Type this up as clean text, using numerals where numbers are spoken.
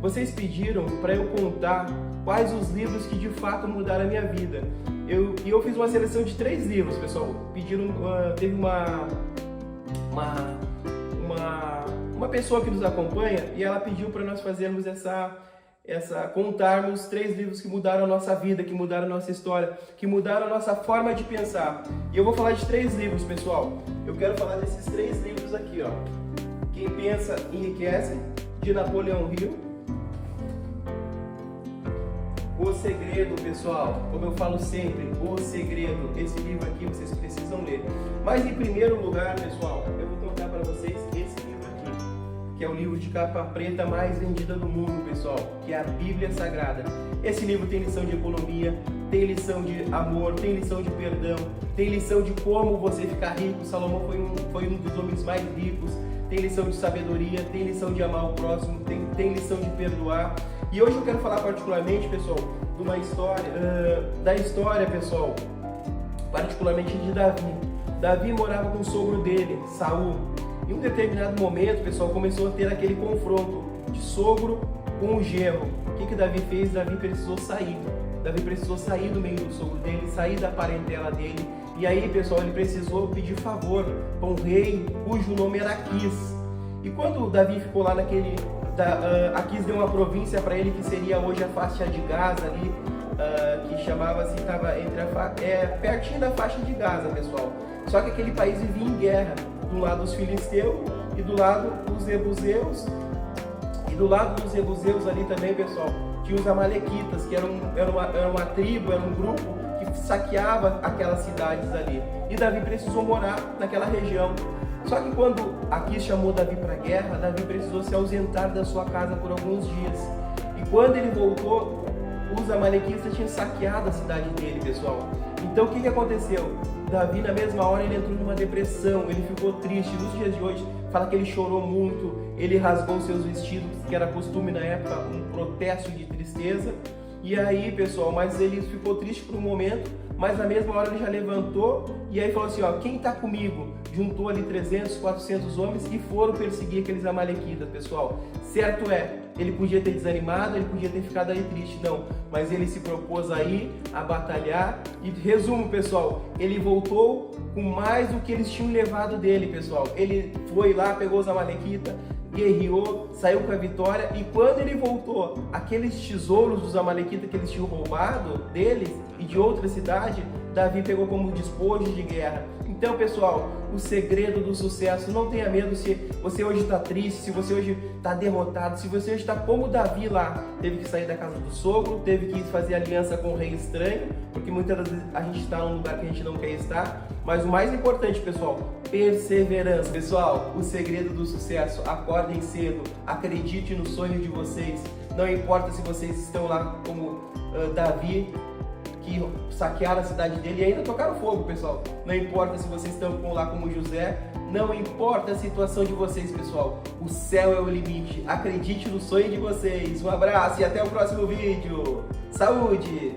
vocês pediram para eu contar quais os livros que de fato mudaram a minha vida. Eu fiz uma seleção de 3 livros, pessoal. Pediram, teve uma pessoa que nos acompanha e ela pediu para nós fazermos contarmos 3 livros que mudaram a nossa vida, que mudaram a nossa história, que mudaram a nossa forma de pensar. E eu vou falar de 3 livros, pessoal. Eu quero falar desses 3 livros aqui, ó. Quem Pensa Enriquece, de Napoleão Hill. O Segredo, pessoal, como eu falo sempre, O Segredo, esse livro aqui vocês precisam ler. Mas em primeiro lugar, pessoal, eu vou contar para vocês esse livro aqui, que é o livro de capa preta mais vendida do mundo, pessoal, que é a Bíblia Sagrada. Esse livro tem lição de economia, tem lição de amor, tem lição de perdão, tem lição de como você ficar rico. Salomão foi um dos homens mais ricos. Tem lição de sabedoria, tem lição de amar o próximo, tem lição de perdoar. E hoje eu quero falar particularmente, pessoal, de uma história, pessoal, particularmente de Davi. Davi morava com o sogro dele, Saul. Em um determinado momento, pessoal, começou a ter aquele confronto de sogro com o genro. O que Davi fez? Davi precisou sair. Davi precisou sair do meio do sogro dele, sair da parentela dele. E aí, pessoal, ele precisou pedir favor para um rei cujo nome era Aquis. E quando Davi ficou lá Aquis deu uma província para ele que seria hoje a faixa de Gaza ali, que chamava-se, estava pertinho da faixa de Gaza, pessoal. Só que aquele país vivia em guerra. Do lado os filisteus e do lado os jebuseus. E do lado dos jebuseus ali também, pessoal, tinha os amalequitas, que era uma tribo, era um grupo que saqueava aquelas cidades ali. E Davi precisou morar naquela região. Só que quando Aquis chamou Davi para a guerra, Davi precisou se ausentar da sua casa por alguns dias. E quando ele voltou, os amalequitas tinham saqueado a cidade dele, pessoal. Então o que aconteceu? Davi, na mesma hora, ele entrou numa depressão, ele ficou triste. Nos dias de hoje, fala que ele chorou muito, ele rasgou seus vestidos, que era costume na época, um protesto de tristeza. E aí, pessoal, mas ele ficou triste por um momento, mas na mesma hora ele já levantou e aí falou assim, ó, quem tá comigo? Juntou ali 300, 400 homens e foram perseguir aqueles amalequitas, pessoal. Certo é, ele podia ter desanimado, ele podia ter ficado aí triste, não. Mas ele se propôs aí a batalhar e, resumo, pessoal, ele voltou com mais do que eles tinham levado dele, pessoal. Ele foi lá, pegou os amalequitas, guerreou, saiu com a vitória e quando ele voltou, aqueles tesouros dos amalequitas que eles tinham roubado deles e de outra cidade, Davi pegou como despojo de guerra. Então, pessoal, o segredo do sucesso, não tenha medo se você hoje está triste, se você hoje está derrotado, se você hoje está como Davi lá, teve que sair da casa do sogro, teve que fazer aliança com um rei estranho, porque muitas vezes a gente está num lugar que a gente não quer estar, mas o mais importante, pessoal, perseverança. Pessoal, o segredo do sucesso, acordem cedo, acredite no sonho de vocês, não importa se vocês estão lá como Davi, que saquearam a cidade dele e ainda tocaram fogo, pessoal. Não importa se vocês estão lá como José, não importa a situação de vocês, pessoal. O céu é o limite. Acredite no sonho de vocês. Um abraço e até o próximo vídeo. Saúde!